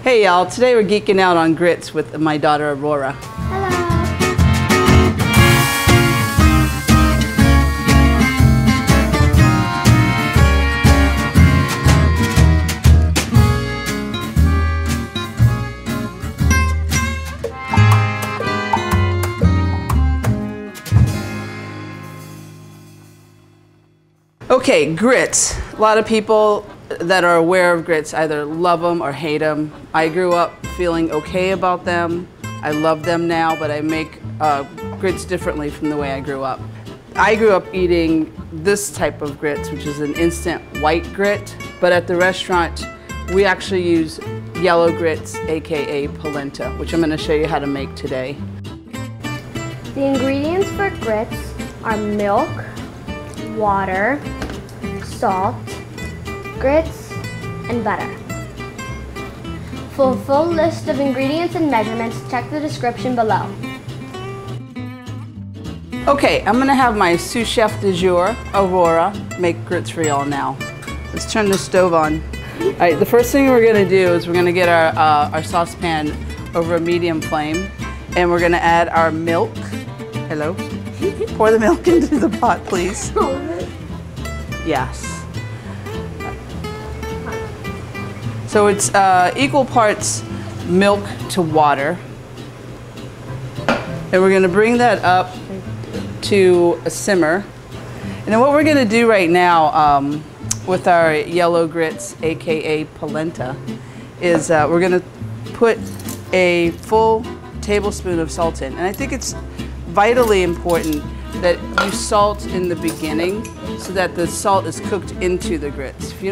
Hey y'all, today we're geeking out on grits with my daughter Aurora. Hello. Okay, grits. A lot of people that are aware of grits either love them or hate them. I grew up feeling okay about them. I love them now, but I make grits differently from the way I grew up. I grew up eating this type of grits, which is an instant white grit, but at the restaurant, we actually use yellow grits, AKA polenta, which I'm gonna show you how to make today. The ingredients for grits are milk, water, salt, grits, and butter. For a full list of ingredients and measurements, check the description below. Okay, I'm gonna have my sous chef du jour, Aurora, make grits for y'all now. Let's turn the stove on. All right, the first thing we're gonna do is we're gonna get our saucepan over a medium flame, and we're gonna add our milk. Hello? Pour the milk into the pot, please. Yes. So it's equal parts milk to water. And we're gonna bring that up to a simmer. And then what we're gonna do right now with our yellow grits, AKA polenta, is we're gonna put a full tablespoon of salt in. And I think it's vitally important that you salt in the beginning so that the salt is cooked into the grits. If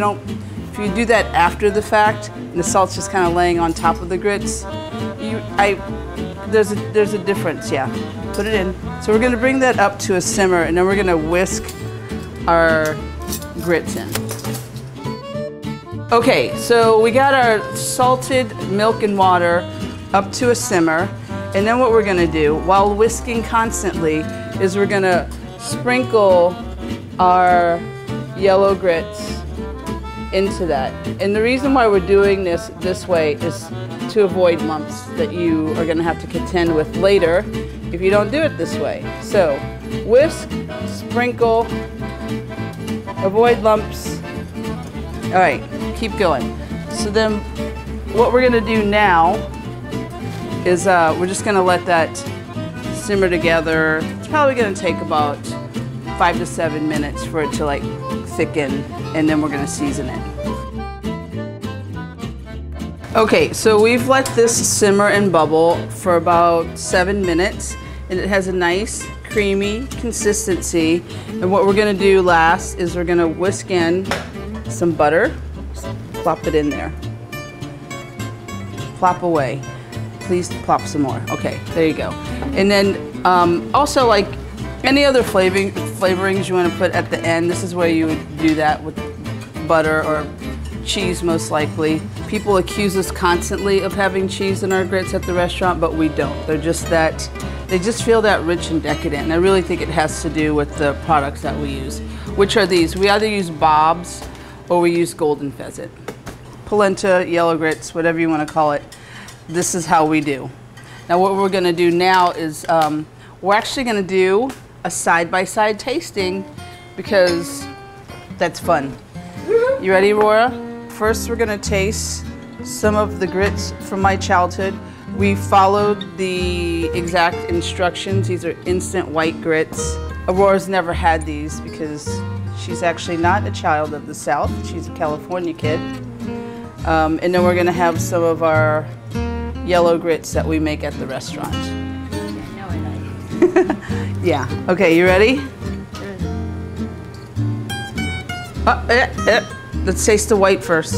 you do that after the fact and the salt's just kind of laying on top of the grits, there's a difference, yeah. Put it in. So we're gonna bring that up to a simmer, and then we're gonna whisk our grits in. Okay, so we got our salted milk and water up to a simmer, and then what we're gonna do while whisking constantly is we're gonna sprinkle our yellow grits into that. And the reason why we're doing this way is to avoid lumps that you are gonna have to contend with later if you don't do it this way. So whisk, sprinkle, avoid lumps. All right, keep going. So then what we're gonna do now is we're just gonna let that simmer together. It's probably gonna take about 5 to 7 minutes for it to like thicken, and then we're gonna season it. Okay, so we've let this simmer and bubble for about 7 minutes, and it has a nice creamy consistency. And what we're gonna do last is we're gonna whisk in some butter. Just plop it in there. Plop away. Please plop some more. Okay, there you go. And then also, like any other flavorings you want to put at the end, this is where you would do that with butter or cheese, most likely. People accuse us constantly of having cheese in our grits at the restaurant, but we don't. They just feel that rich and decadent. And I really think it has to do with the products that we use, which are these. We either use Bob's or we use golden pheasant. Polenta, yellow grits, whatever you want to call it. This is how we do. Now what we're gonna do now is we're actually gonna do a side-by-side tasting because that's fun. You ready, Aurora? First we're gonna taste some of the grits from my childhood. We followed the exact instructions. These are instant white grits. Aurora's never had these because she's actually not a child of the South. She's a California kid. And then we're gonna have some of our yellow grits that we make at the restaurant. Yeah. Okay, you ready? Let's taste the white first.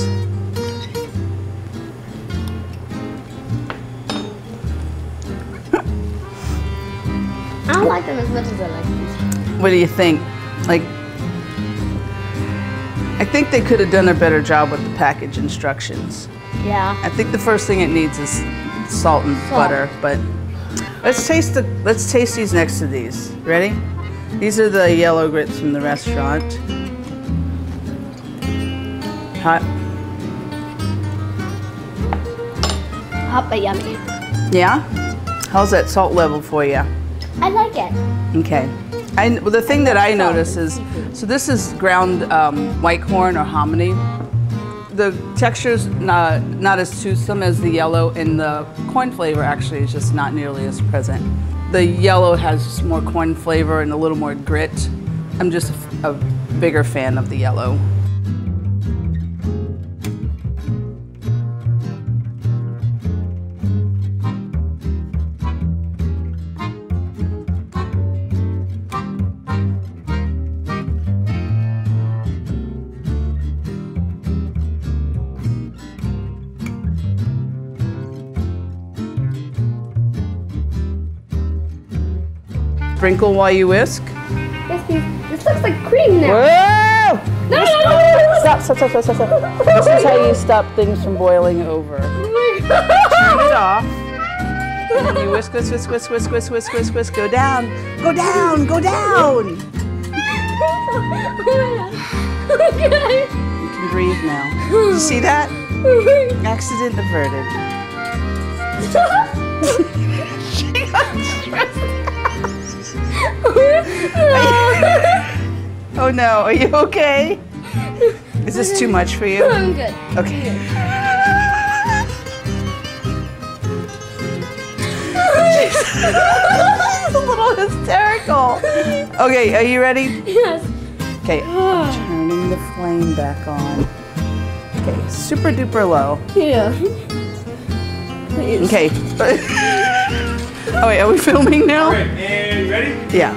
I don't like them as much as I like these. What do you think? Like, I think they could have done a better job with the package instructions. Yeah. I think the first thing it needs is salt and butter, but let's taste these next to these. Ready? These are the yellow grits from the restaurant. Hot. hot but yummy. Yeah? How's that salt level for you? I like it. Okay. Well, the thing that I notice is, so this is ground white corn or hominy. The texture's not as toothsome as the yellow, and the corn flavor actually is just not nearly as present. The yellow has more corn flavor and a little more grit. I'm just a bigger fan of the yellow. Sprinkle while you whisk. Yes, please. This looks like cream now. Whoa! No. Stop. This is how you stop things from boiling over. Oh my God. Turn it off. And then you whisk. Go down. You can breathe now. You see that? Accident averted. She got stressed out. Oh no, are you okay? Is this too much for you? I'm good. Okay. She's a little hysterical. Okay, are you ready? Yes. Okay, I'm turning the flame back on. Okay, super duper low. Yeah. Please. Okay. Oh wait, are we filming now? Okay, and ready? Yeah.